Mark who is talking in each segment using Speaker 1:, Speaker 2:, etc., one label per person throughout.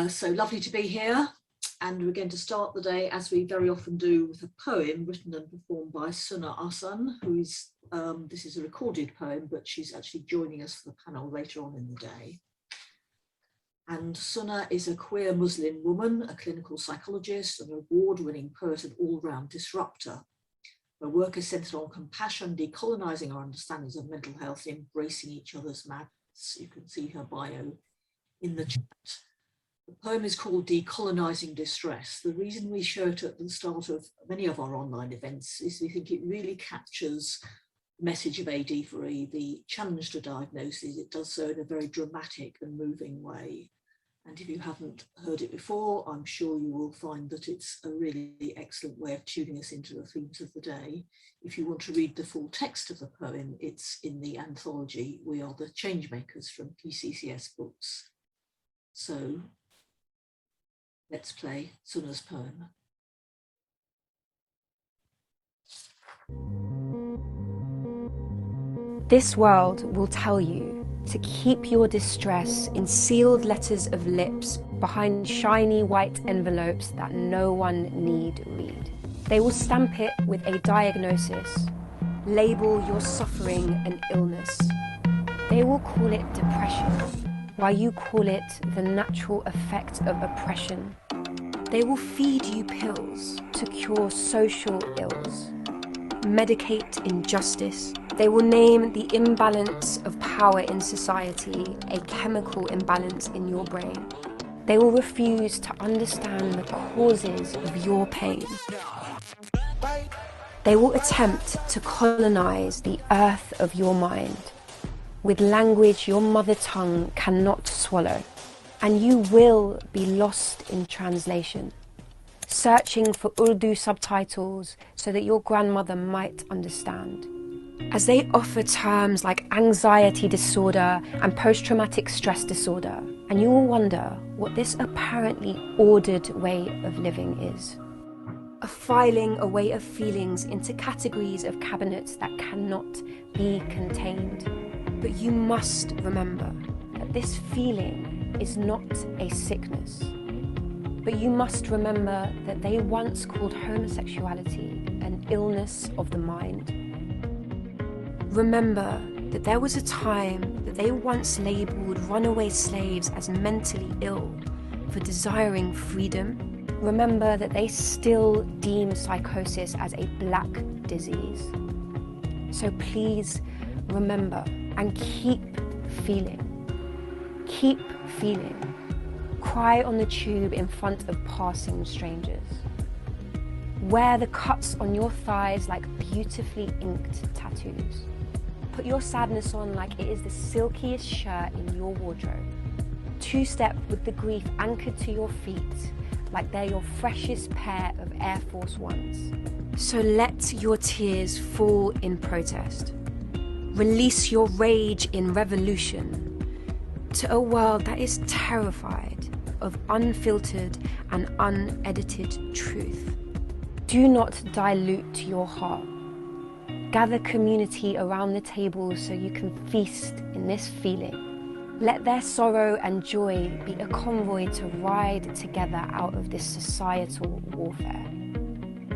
Speaker 1: So lovely to be here, and we're going to start the day, as we very often do, with a poem written and performed by Suna Asan, who is, this is a recorded poem, but she's actually joining us for the panel later on in the day. And Suna is a queer Muslim woman, a clinical psychologist, an award-winning poet and all-round disruptor. Her work is centered on compassion, decolonizing our understandings of mental health, embracing each other's madness. You can see her bio in the chat. The poem is called Decolonizing Distress. The reason we show it at the start of many of our online events is we think it really captures the message of AD4E, the challenge to diagnosis. It does so in a very dramatic and moving way. And if you haven't heard it before, I'm sure you will find that it's a really excellent way of tuning us into the themes of the day. If you want to read the full text of the poem, it's in the anthology We Are the Changemakers from PCCS Books. So let's play Suna's poem.
Speaker 2: This world will tell you to keep your distress in sealed letters of lips behind shiny white envelopes that no one need read. They will stamp it with a diagnosis, label your suffering an illness. They will call it depression, while you call it the natural effect of oppression. They will feed you pills to cure social ills, medicate injustice. They will name the imbalance of power in society a chemical imbalance in your brain. They will refuse to understand the causes of your pain. They will attempt to colonize the earth of your mind with language your mother tongue cannot swallow, and you will be lost in translation, searching for Urdu subtitles so that your grandmother might understand. As they offer terms like anxiety disorder and post-traumatic stress disorder, and you will wonder what this apparently ordered way of living is. A filing away of feelings into categories of cabinets that cannot be contained. But you must remember that this feeling is not a sickness. But you must remember that they once called homosexuality an illness of the mind. Remember that there was a time that they once labelled runaway slaves as mentally ill for desiring freedom. Remember that they still deem psychosis as a black disease. So please remember and keep feeling. Keep feeling. Cry on the tube in front of passing strangers. Wear the cuts on your thighs like beautifully inked tattoos. Put your sadness on like it is the silkiest shirt in your wardrobe. Two-step with the grief anchored to your feet like they're your freshest pair of Air Force Ones. So let your tears fall in protest. Release your rage in revolution to a world that is terrified of unfiltered and unedited truth. Do not dilute your heart. Gather community around the table so you can feast in this feeling. Let their sorrow and joy be a convoy to ride together out of this societal warfare.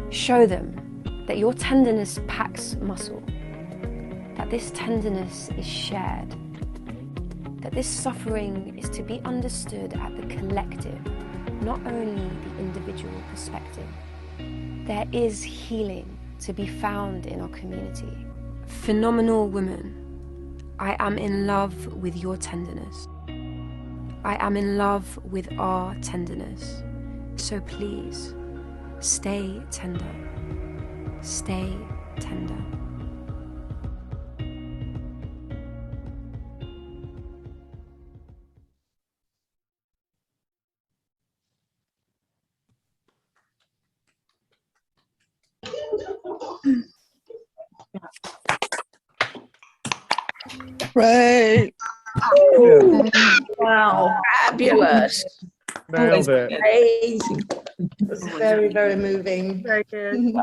Speaker 2: Show them that your tenderness packs muscle, that this tenderness is shared, that this suffering is to be understood at the collective, not only the individual perspective. There is healing to be found in our community. Phenomenal woman, I am in love with your tenderness. I am in love with our tenderness. So please, stay tender. Stay tender.
Speaker 3: Great.
Speaker 4: Wow, fabulous.
Speaker 3: Nailed it.
Speaker 4: Amazing.
Speaker 5: It's very, very moving.
Speaker 6: Very good.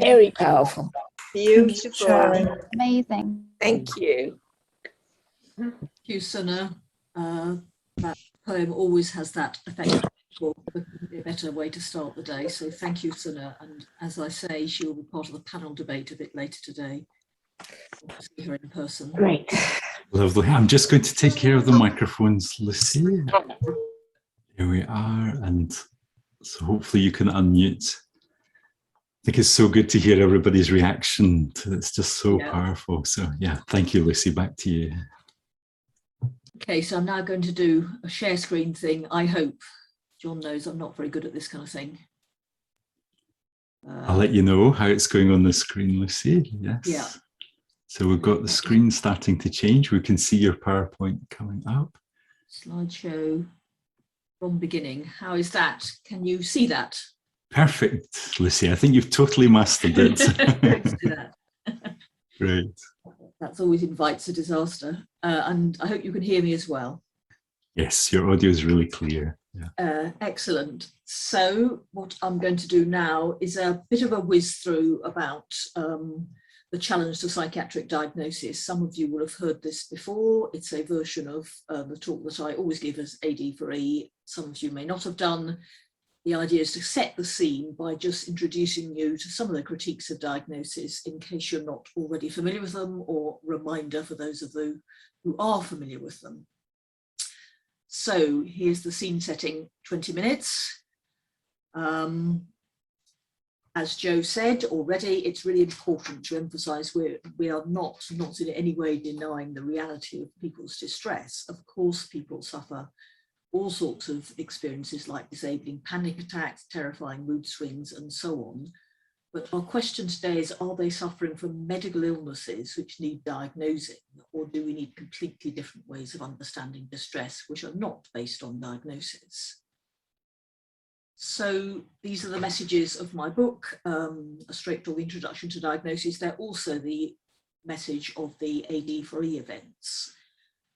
Speaker 4: Very powerful.
Speaker 5: Beautiful.
Speaker 6: Amazing.
Speaker 4: Thank you.
Speaker 1: you, Suna. That poem always has that effect. There couldn't be a better way to start the day. So thank you, Suna. And as I say, she will be part of the panel debate a bit later today. We'll see her in person.
Speaker 4: Great.
Speaker 6: Lovely. I'm just going to take care of the microphones, Lucy. Here we are. And so hopefully you can unmute. I think it's so good to hear everybody's reaction. It's just so powerful. So yeah, thank you, Lucy. Back to you.
Speaker 1: Okay, so I'm now going to do a share screen thing. I hope. John knows I'm not very good at this kind of thing.
Speaker 6: I'll let you know how it's going on the screen, Lucy. Yes.
Speaker 1: Yeah.
Speaker 6: So we've got the screen starting to change. We can see your PowerPoint coming up.
Speaker 1: Slideshow from beginning. How is that? Can you see that?
Speaker 6: Perfect, Lucy. I think you've totally mastered it.
Speaker 1: Thanks to that.
Speaker 6: Great.
Speaker 1: That's always invites a disaster. And I hope you can hear me as well.
Speaker 6: Yes, your audio is really clear. Yeah.
Speaker 1: Excellent. So what I'm going to do now is a bit of a whiz through about the challenge to psychiatric diagnosis. Some of you will have heard this before. It's a version of the talk that I always give as AD4E. Some of you may not have done. The idea is to set the scene by just introducing you to some of the critiques of diagnosis in case you're not already familiar with them, or reminder for those of you who are familiar with them. So here's the scene setting, 20 minutes. As Joe said already, it's really important to emphasize we are not in any way denying the reality of people's distress. Of course, people suffer all sorts of experiences like disabling panic attacks, terrifying mood swings, and so on. But our question today is, are they suffering from medical illnesses which need diagnosing, or do we need completely different ways of understanding distress which are not based on diagnosis? So these are the messages of my book, A Straightforward Introduction to Diagnosis. They're also the message of the AD4E events,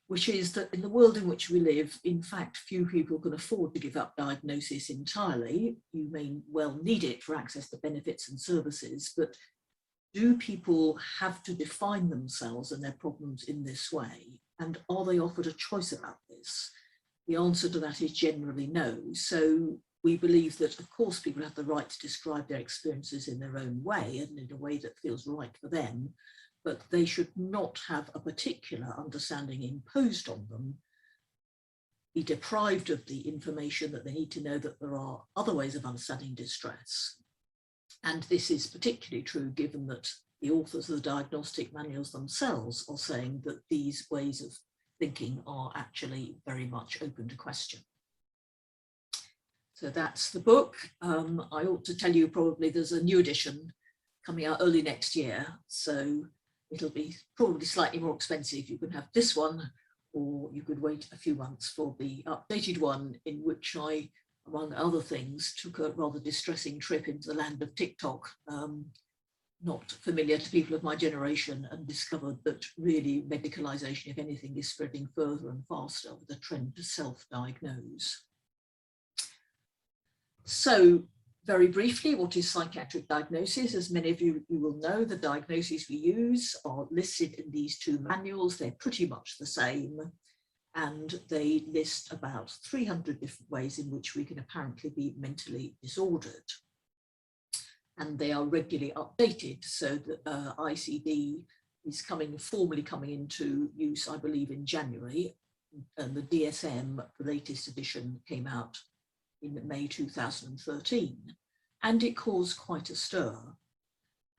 Speaker 1: which is that in the world in which we live, in fact, few people can afford to give up diagnosis entirely. You may well need it for access to benefits and services, but do people have to define themselves and their problems in this way? And are they offered a choice about this? The answer to that is generally no. So we believe that, of course, people have the right to describe their experiences in their own way and in a way that feels right for them, but they should not have a particular understanding imposed on them, be deprived of the information that they need to know that there are other ways of understanding distress. And this is particularly true given that the authors of the diagnostic manuals themselves are saying that these ways of thinking are actually very much open to question. So that's the book. I ought to tell you probably there's a new edition coming out early next year. So it'll be probably slightly more expensive. You can have this one, or you could wait a few months for the updated one, in which I, among other things, took a rather distressing trip into the land of TikTok, not familiar to people of my generation, and discovered that really medicalization, if anything, is spreading further and faster with a trend to self-diagnose. So very briefly, what is psychiatric diagnosis? As many of you will know, the diagnoses we use are listed in these two manuals. They're pretty much the same, and they list about 300 different ways in which we can apparently be mentally disordered. And they are regularly updated. So the ICD is formally coming into use, I believe, in January, and the DSM, the latest edition, came out in May 2013, and it caused quite a stir.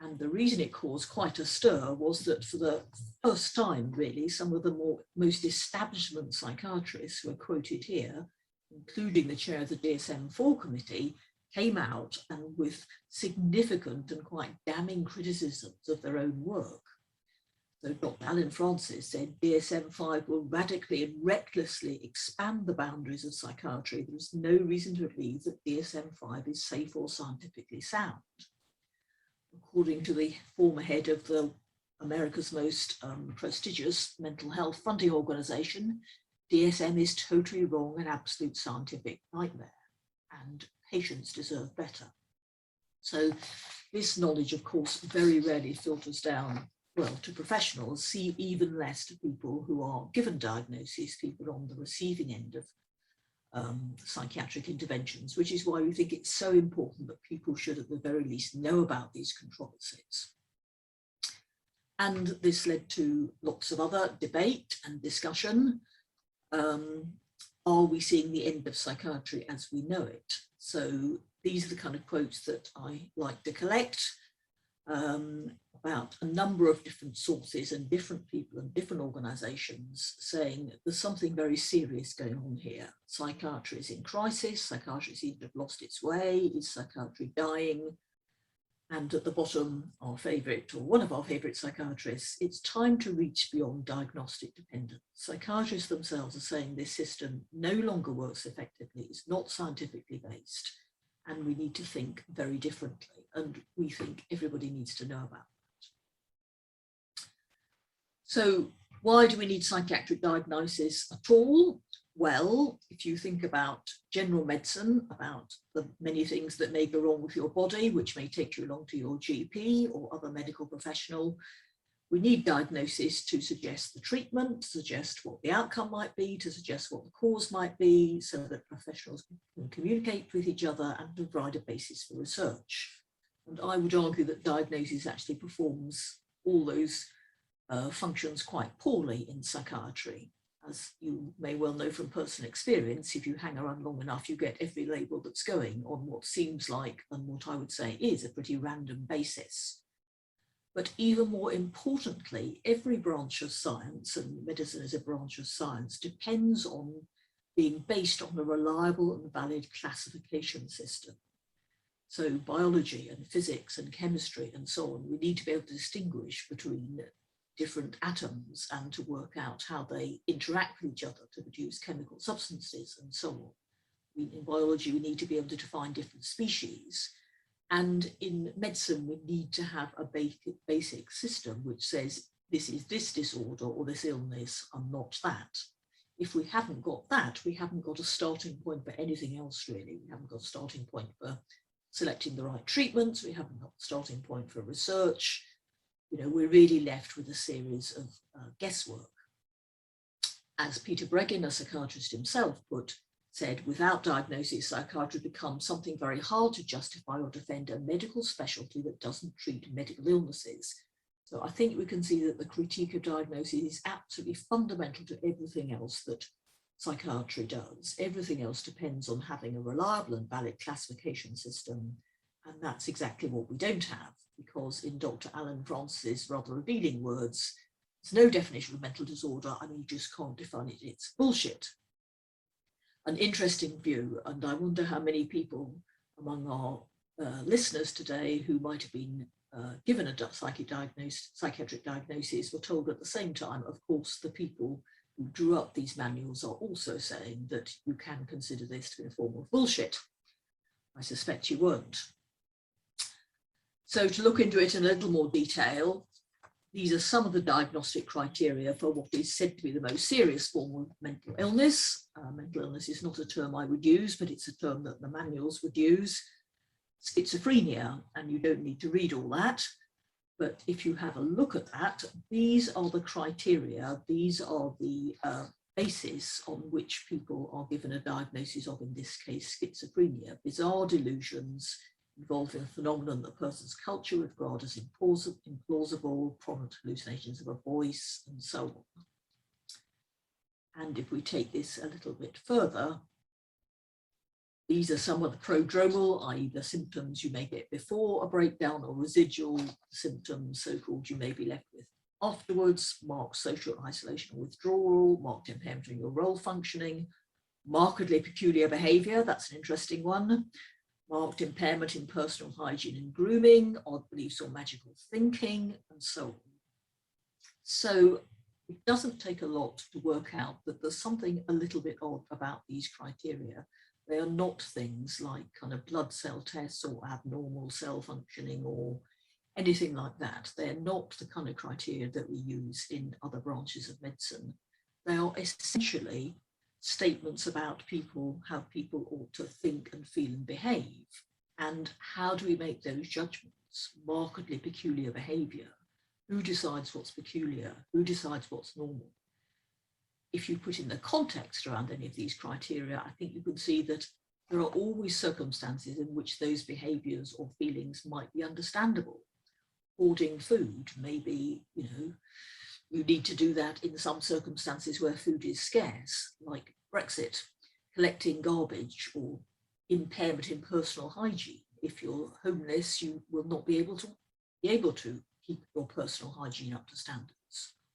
Speaker 1: And the reason it caused quite a stir was that for the first time, really, some of the most establishment psychiatrists who are quoted here, including the chair of the DSM-4 committee, came out and with significant and quite damning criticisms of their own work. So Dr. Alan Francis said DSM-5 will radically and recklessly expand the boundaries of psychiatry. There is no reason to believe that DSM-5 is safe or scientifically sound. According to the former head of America's most prestigious mental health funding organization, DSM is totally wrong and absolute scientific nightmare, and patients deserve better. So this knowledge, of course, very rarely filters down well, to professionals, see even less to people who are given diagnoses, people on the receiving end of psychiatric interventions, which is why we think it's so important that people should at the very least know about these controversies. And this led to lots of other debate and discussion. Are we seeing the end of psychiatry as we know it? So these are the kind of quotes that I like to collect about a number of different sources and different people and different organizations saying there's something very serious going on here. Psychiatry is in crisis, psychiatry seems to have lost its way, is psychiatry dying? And at the bottom, our favorite, or one of our favorite psychiatrists, it's time to reach beyond diagnostic dependence. Psychiatrists themselves are saying this system no longer works effectively, it's not scientifically based, and we need to think very differently. And we think everybody needs to know about that. So why do we need psychiatric diagnosis at all? Well, if you think about general medicine, about the many things that may go wrong with your body, which may take you along to your GP or other medical professional, we need diagnosis to suggest the treatment, to suggest what the outcome might be, to suggest what the cause might be, so that professionals can communicate with each other and provide a basis for research. And I would argue that diagnosis actually performs all those functions quite poorly in psychiatry. As you may well know from personal experience, if you hang around long enough, you get every label that's going on what seems like, and what I would say is, a pretty random basis. But even more importantly, every branch of science, and medicine is a branch of science, depends on being based on a reliable and valid classification system. So biology and physics and chemistry and so on, we need to be able to distinguish between different atoms and to work out how they interact with each other to produce chemical substances and so on. In biology, we need to be able to define different species. And in medicine, we need to have a basic system which says this is this disorder or this illness and not that. If we haven't got that, we haven't got a starting point for anything else, really. We haven't got a starting point for selecting the right treatments. We haven't got a starting point for research. You know, we're really left with a series of guesswork. As Peter Breggin, a psychiatrist himself, said, without diagnosis, psychiatry becomes something very hard to justify or defend, a medical specialty that doesn't treat medical illnesses. So I think we can see that the critique of diagnosis is absolutely fundamental to everything else that psychiatry does. Everything else depends on having a reliable and valid classification system. And that's exactly what we don't have, because in Dr. Alan Francis's rather revealing words, there's no definition of mental disorder and you just can't define it, it's bullshit. An interesting view, and I wonder how many people among our listeners today who might have been given a psychiatric diagnosis were told at the same time, of course, the people who drew up these manuals are also saying that you can consider this to be a form of bullshit. I suspect you won't. So to look into it in a little more detail, these are some of the diagnostic criteria for what is said to be the most serious form of mental illness. Mental illness is not a term I would use, but it's a term that the manuals would use. Schizophrenia, and you don't need to read all that. But if you have a look at that, these are the criteria, these are the basis on which people are given a diagnosis of, in this case, schizophrenia. Bizarre delusions involving a phenomenon that a person's culture would regard as implausible, prominent hallucinations of a voice, and so on. And if we take this a little bit further, these are some of the prodromal, i.e. the symptoms you may get before a breakdown, or residual symptoms, so-called, you may be left with afterwards: marked social isolation or withdrawal, marked impairment in your role functioning, markedly peculiar behavior, that's an interesting one, marked impairment in personal hygiene and grooming, odd beliefs or magical thinking, and so on. So it doesn't take a lot to work out that there's something a little bit odd about these criteria. They are not things like kind of blood cell tests or abnormal cell functioning or anything like that. They're not the kind of criteria that we use in other branches of medicine. They are essentially statements about people, how people ought to think and feel and behave. And how do we make those judgments? Markedly peculiar behavior. Who decides what's peculiar? Who decides what's normal? If you put in the context around any of these criteria, I think you can see that there are always circumstances in which those behaviours or feelings might be understandable. Hoarding food, maybe, you need to do that in some circumstances where food is scarce, like Brexit. Collecting garbage or impairment in personal hygiene. If you're homeless, you will not be able to keep your personal hygiene up to standards.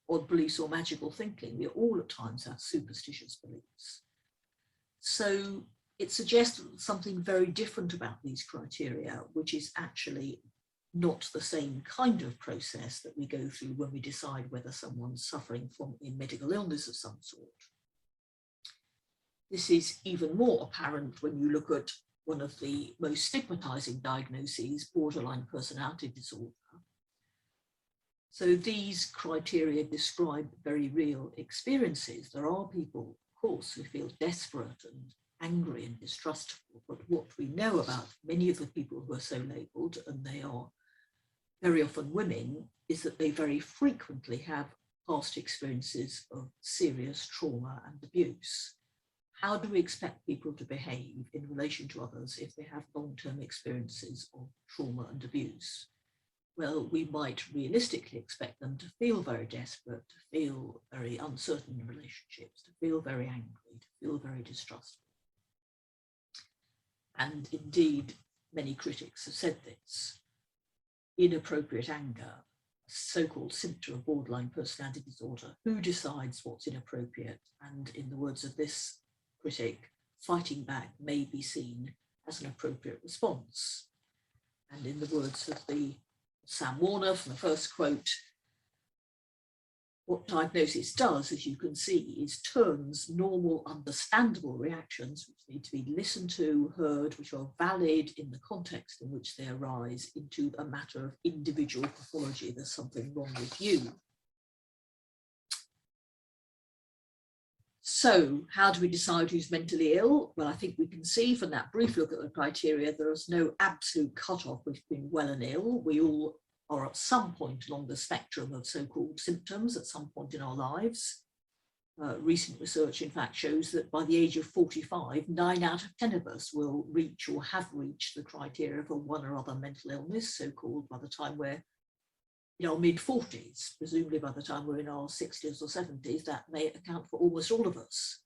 Speaker 1: Odd beliefs or magical thinking, we all at times have superstitious beliefs. So it suggests something very different about these criteria, which is actually not the same kind of process that we go through when we decide whether someone's suffering from a medical illness of some sort. This is even more apparent when you look at one of the most stigmatizing diagnoses, borderline personality disorder. So these criteria describe very real experiences. There are people, of course, who feel desperate and angry and distrustful, but what we know about many of the people who are so labelled, and they are very often women, is that they very frequently have past experiences of serious trauma and abuse. How do we expect people to behave in relation to others if they have long-term experiences of trauma and abuse? Well, we might realistically expect them to feel very desperate, to feel very uncertain in relationships, to feel very angry, to feel very distrustful. And indeed, many critics have said this. Inappropriate anger, a so-called symptom of borderline personality disorder. Who decides what's inappropriate? And in the words of this critic, fighting back may be seen as an appropriate response. And in the words of the Sam Warner from the first quote, what diagnosis does, as you can see, is turns normal, understandable reactions, which need to be listened to, heard, which are valid in the context in which they arise, into a matter of individual pathology. There's something wrong with you. So how do we decide who's mentally ill? Well, I think we can see from that brief look at the criteria, there is no absolute cutoff between well and ill. We all are at some point along the spectrum of so-called symptoms at some point in our lives. Recent research, in fact, shows that by the age of 45, 9 out of 10 of us will reach or have reached the criteria for one or other mental illness, so-called, by the time we're in our mid-40s. Presumably by the time we're in our 60s or 70s, that may account for almost all of us.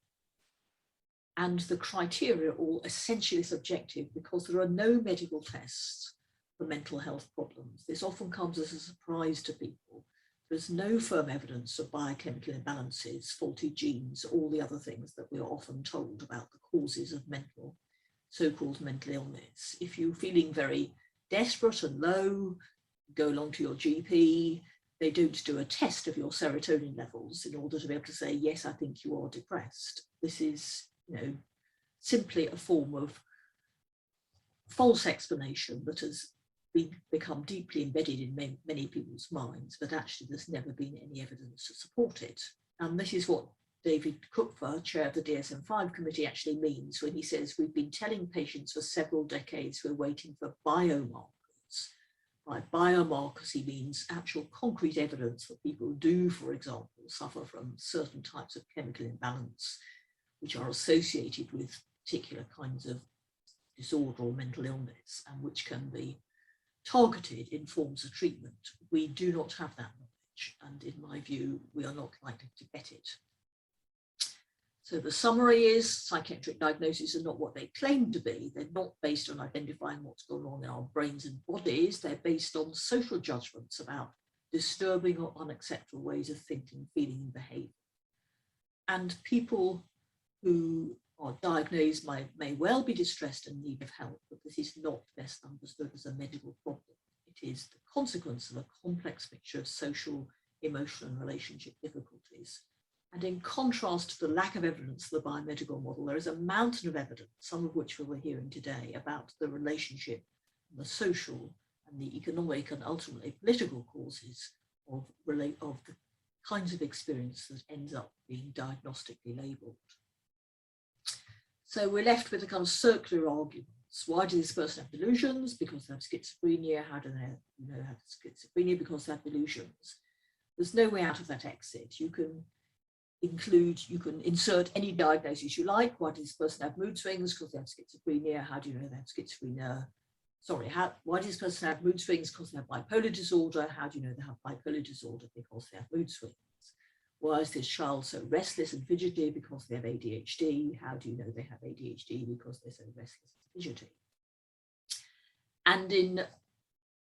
Speaker 1: And the criteria are all essentially subjective because there are no medical tests for mental health problems. This often comes as a surprise to people. There's no firm evidence of biochemical imbalances, faulty genes, all the other things that we are often told about the causes of so-called mental illness. If you're feeling very desperate and low, go along to your GP. They don't do a test of your serotonin levels in order to be able to say, yes, I think you are depressed. This is, simply a form of false explanation that has become deeply embedded in many people's minds, but actually there's never been any evidence to support it. And this is what David Kupfer, chair of the DSM-5 committee, actually means when he says we've been telling patients for several decades we're waiting for biomarkers. By biomarkers, he means actual concrete evidence that people do, for example, suffer from certain types of chemical imbalance, which are associated with particular kinds of disorder or mental illness, and which can be targeted in forms of treatment. We do not have that knowledge, and in my view, we are not likely to get it. So the summary is psychiatric diagnoses are not what they claim to be. They're not based on identifying what's going on in our brains and bodies. They're based on social judgments about disturbing or unacceptable ways of thinking, feeling, and behaving. And people who are diagnosed may well be distressed and need of help, but this is not best understood as a medical problem. It is the consequence of a complex mixture of social, emotional, and relationship difficulties. And in contrast to the lack of evidence for the biomedical model, there is a mountain of evidence, some of which we were hearing today, about the relationship, the social and the economic and ultimately political causes of the kinds of experience that ends up being diagnostically labelled. So we're left with a kind of circular arguments. Why does this person have delusions? Because they have schizophrenia. How do they have schizophrenia? Because they have delusions. There's no way out of that exit. You can insert any diagnosis you like. Why does this person have mood swings? Because they have schizophrenia. How do you know they have schizophrenia? Sorry, why does this person have mood swings? Because they have bipolar disorder. How do you know they have bipolar disorder? Because they have mood swings. Why is this child so restless and fidgety? Because they have ADHD. How do you know they have ADHD? Because they're so restless and fidgety. And in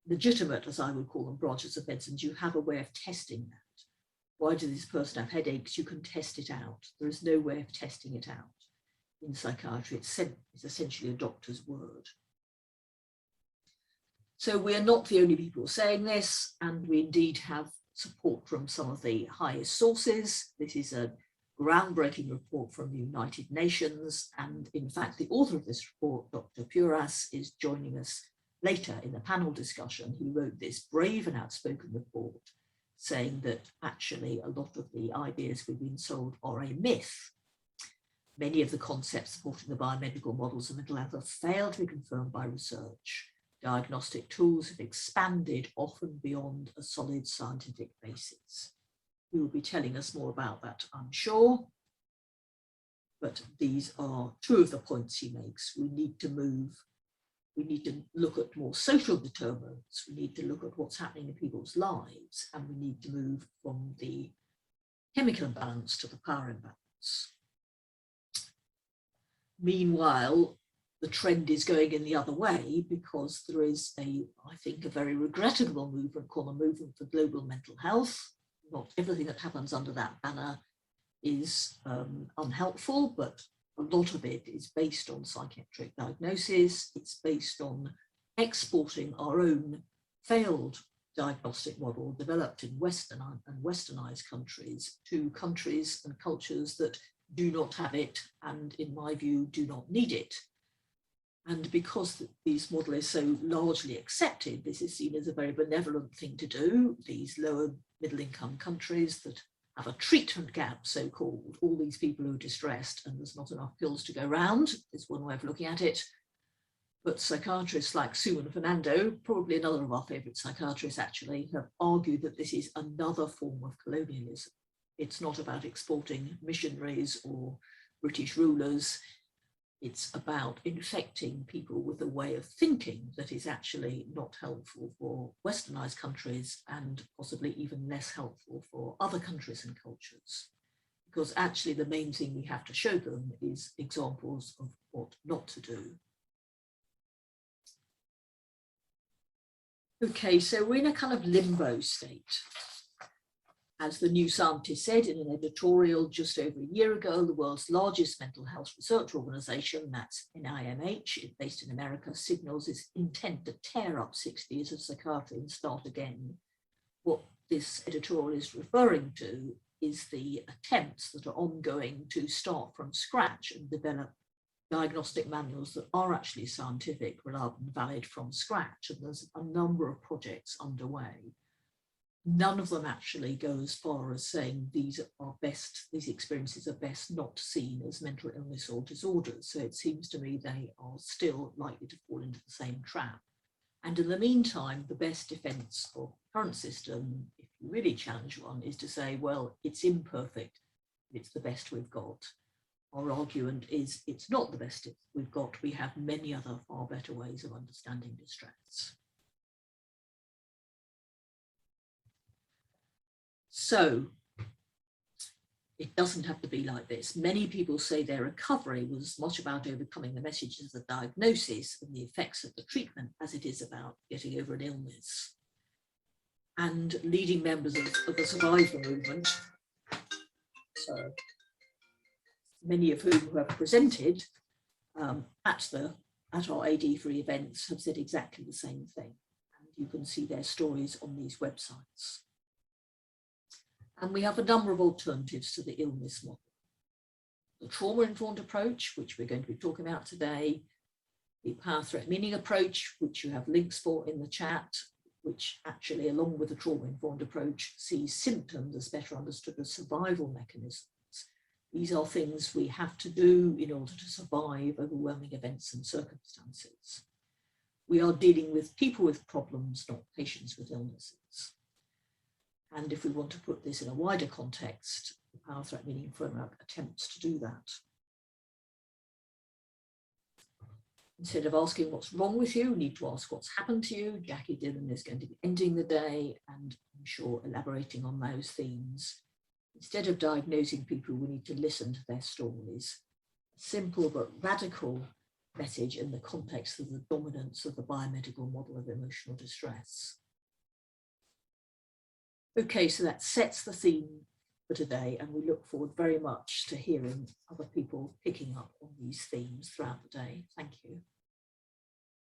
Speaker 1: legitimate, as I would call them, branches of medicine, you have a way of testing that. Why does this person have headaches? You can test it out. There is no way of testing it out. In psychiatry, it's essentially a doctor's word. So we are not the only people saying this, and we indeed have support from some of the highest sources. This is a groundbreaking report from the United Nations, and in fact, the author of this report, Dr. Puras, is joining us later in the panel discussion. He wrote this brave and outspoken report saying that actually a lot of the ideas we've been sold are a myth. Many of the concepts supporting the biomedical models of mental health have failed to be confirmed by research. Diagnostic tools have expanded often beyond a solid scientific basis. He will be telling us more about that, I'm sure. But these are two of the points he makes. We need to move. We need to look at more social determinants. We need to look at what's happening in people's lives, and we need to move from the chemical imbalance to the power imbalance. Meanwhile, the trend is going in the other way because there is I think, a very regrettable movement called the Movement for Global Mental Health. Not everything that happens under that banner is unhelpful, but a lot of it is based on psychiatric diagnosis. It's based on exporting our own failed diagnostic model developed in Western and Westernized countries to countries and cultures that do not have it, and in my view, do not need it. And because this model is so largely accepted, this is seen as a very benevolent thing to do. These lower middle income countries that have a treatment gap, so-called, all these people who are distressed and there's not enough pills to go around, is one way of looking at it. But psychiatrists like Sue and Fernando, probably another of our favorite psychiatrists actually, have argued that this is another form of colonialism. It's not about exporting missionaries or British rulers. It's about infecting people with a way of thinking that is actually not helpful for Westernized countries and possibly even less helpful for other countries and cultures. Because actually the main thing we have to show them is examples of what not to do. Okay, so we're in a kind of limbo state. As the New Scientist said in an editorial just over a year ago, the world's largest mental health research organization, that's NIMH, based in America, signals its intent to tear up 60 years of psychiatry and start again. What this editorial is referring to is the attempts that are ongoing to start from scratch and develop diagnostic manuals that are actually scientific, reliable and valid from scratch. And there's a number of projects underway. None of them actually go as far as saying these experiences are best not seen as mental illness or disorders. So it seems to me they are still likely to fall into the same trap. And in the meantime, the best defense of the current system, if you really challenge one, is to say, well, it's imperfect, it's the best we've got. Our argument is it's not the best we've got. We have many other far better ways of understanding distress. So it doesn't have to be like this. Many people say their recovery was as much about overcoming the messages of the diagnosis and the effects of the treatment as it is about getting over an illness. And leading members of the survivor movement, so many of whom have presented at our AD4E events, have said exactly the same thing. And you can see their stories on these websites. And we have a number of alternatives to the illness model. The trauma-informed approach, which we're going to be talking about today, the power threat meaning approach, which you have links for in the chat, which actually, along with the trauma-informed approach, sees symptoms as better understood as survival mechanisms. These are things we have to do in order to survive overwhelming events and circumstances. We are dealing with people with problems, not patients with illnesses. And if we want to put this in a wider context, the Power Threat Meaning Framework attempts to do that. Instead of asking what's wrong with you, we need to ask what's happened to you. Jackie Dillon is going to be ending the day and I'm sure elaborating on those themes. Instead of diagnosing people, we need to listen to their stories. A simple but radical message in the context of the dominance of the biomedical model of emotional distress. Okay, so that sets the theme for today, and we look forward very much to hearing other people picking up on these themes throughout the day. Thank you.